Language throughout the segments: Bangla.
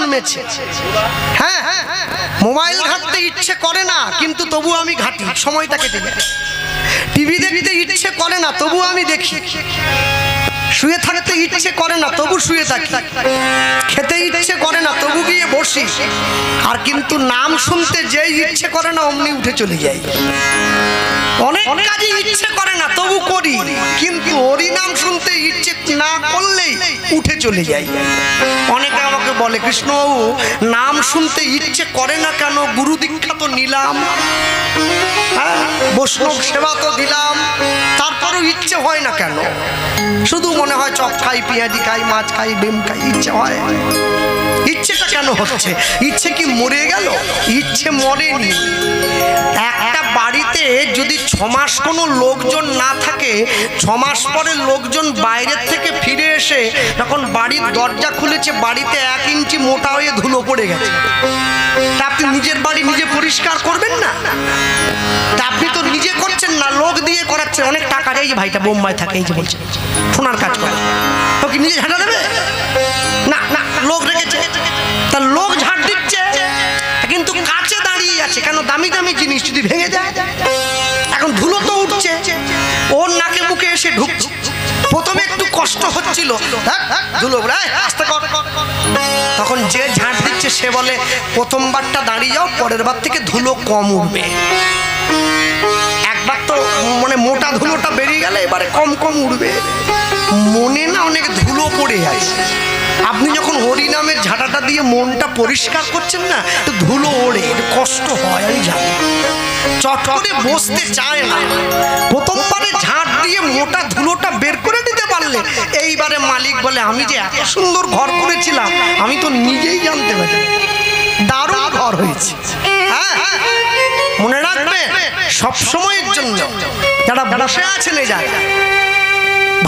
জন্মেছে। হ্যাঁ, মোবাইল ঘাঁটতে ইচ্ছে করে না, কিন্তু তবু আমি ঘাঁটি, সময়টা কেটে যায়। টিভি দেখতে ইচ্ছে করে না, তবু আমি দেখি। শুয়ে থাকতে ইচ্ছে করে না, তবু শুয়ে থাকি। খেতে ইচ্ছে করে না, তবু গিয়ে বসি। আর কিন্তু নাম শুনতে যেই ইচ্ছে করে না, অমনি উঠে চলে যাই। অনেক কাজে ইচ্ছে করে না, তবু করি, কিন্তু হরি নাম শুনতে ইচ্ছে না করলেই উঠে চলে যাই। অনেকে আমাকে বলে, কৃষ্ণবাবু নাম শুনতে ইচ্ছে করে না কেন? গুরু দীক্ষা তো নিলাম, বৈষ্ণব সেবা তো দিলাম, তারপরেও ইচ্ছে হয় না কেন? শুধু মনে হয় চপ খাই, পেঁয়াজি খাই, মাছ খাই, ডিম খাই, ইচ্ছে হয়। ইচ্ছেটা কেন হচ্ছে? ইচ্ছে কি মরে গেল? ইচ্ছে মরেনি। একটা বাড়িতে যদি 6 মাস কোনো লোকজন না থাকে, 6 মাস পরে লোকজন বাইরের থেকে ফিরে এসে যখন বাড়ির দরজা খুলেছে, বাড়িতে 1 ইঞ্চি মোটা হয়ে ধুলো পড়ে গেছে, তা আপনি নিজের বাড়ি নিজে পরিষ্কার করবেন না? তা আপনি তো নিজে করছেন না, লোক দিয়ে করাচ্ছেন। অনেক টাকা, এই যে ভাইটা বোম্বাই থাকে, এই যে বলছে সোনার কাজ করে, তো কি নিজে ঝাঁটা দেবে? না না, লোক রেখেছে, তা লোক ঝাড় দিচ্ছে, কিন্তু কাছে দাঁড়িয়ে আছে কেন? দামি দামি জিনিস যদি ভেঙে যায়, এখন ধুলো তো উঠছে, ওর নাকে মুখে এসে ঢুকছে। প্রথমে একটু কষ্ট হচ্ছিল, ধুলো আস্তে কর। তখন যে ঝাঁট দিচ্ছে সে বলে, প্রথমবারটা দাঁড়িয়ে যাও, পরের বার থেকে ধুলো কম উঠবে। একবার তো মানে মোটা ধুলোটা বেরিয়ে গেলে এবারে কম কম উঠবে। মনে না অনেক ধুলো পড়ে আছে। আপনি যখন হরি নামের ঝাঁটাটা দিয়ে মনটা পরিষ্কার করছেন না, তো ধুলো ওড়ে, কষ্ট হয়, আমি জানি। চট করে বসতে চায় না। প্রথমবারে ঝাঁট দিয়ে মোটা ধুলোটা বের করে দিতে পারলে, এইবারে মালিক বলে, আমি যে এত সুন্দর ঘর করেছিলাম, আমি তো নিজেই জানতে পারি, দারুণ ঘর হয়েছে। হ্যাঁ, মনে রাখবে সব সময়ের জন্য যারা বসে আছেন এই জায়গায়,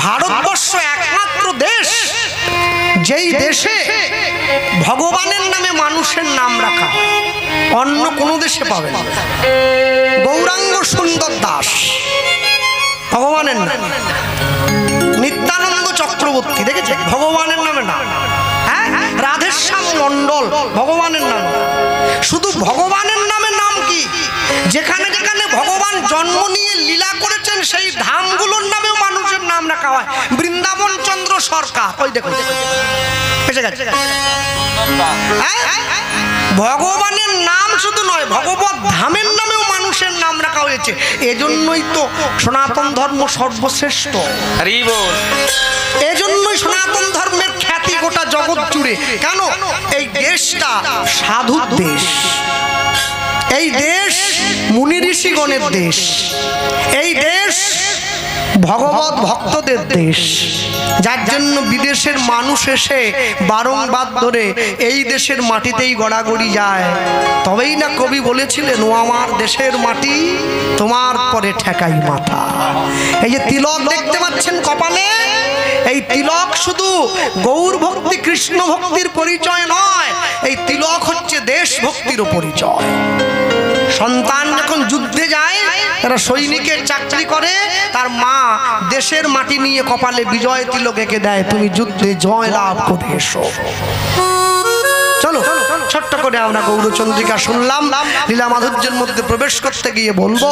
ভারতবর্ষ একমাত্র দেশ যেই দেশে ভগবানের নামে মানুষের নাম রাখা অন্য কোনো দেশে পাবে না। গৌরাঙ্গ সুন্দর দাস ভগবানের নাম, নিত্যানন্দ চক্রবর্তী দেখেছে ভগবানের নামে নাম, হ্যাঁ, রাধেশ্যাম মণ্ডল ভগবানের নাম। শুধু ভগবানের নামে নাম কি? যেখানে যেখানে ভগবান জন্ম নিয়ে লীলা করেছেন সেই ধামগুলোর নামেও মানুষের নাম রাখা হয়। বৃন্দাবন চন্দ্র সরকার, ওই দেখো এসে গেছে। ভগবানের নাম শুধু নয়, ভগবত ধামের নামেও মানুষের নাম রাখা হয়েছে। এজন্যই তো সনাতন ধর্ম সর্বশ্রেষ্ঠ। এজন্যই সনাতন ধর্মের খ্যাতি গোটা জগৎ জুড়ে। কেন? এই দেশটা সাধুর দেশ, এই দেশ মুনি ঋষিগণের দেশ, এই দেশ ভগবত ভক্তদের দেশ, যার জন্য বিদেশের মানুষ এসে বারংবার ধরে এই দেশের মাটিতেই গড়াগড়ি যায়। তবেই না কবি বলেছিলেন, ও আমার দেশের মাটি, তোমার পরে ঠেকাই মাথা। এই যে তিলক দেখতে পাচ্ছেন কপালে, এই তিলক শুধু গৌর ভক্তি কৃষ্ণ ভক্তির পরিচয় নয়, এই তিলক হচ্ছে দেশ ভক্তিরও পরিচয়। সন্তান যখন যুদ্ধে যায়, তারা সৈনিকের চাকরি করে, তার মা দেশের মাটি নিয়ে কপালে বিজয় তিলক এঁকে দেয়, তুমি যুদ্ধে জয় লাভ করে এসো। চলো ছোট্ট করে আমরা গৌরচন্দ্রিকা শুনলাম। লীলা মাধুর্যের মধ্যে প্রবেশ করতে গিয়ে বলবো,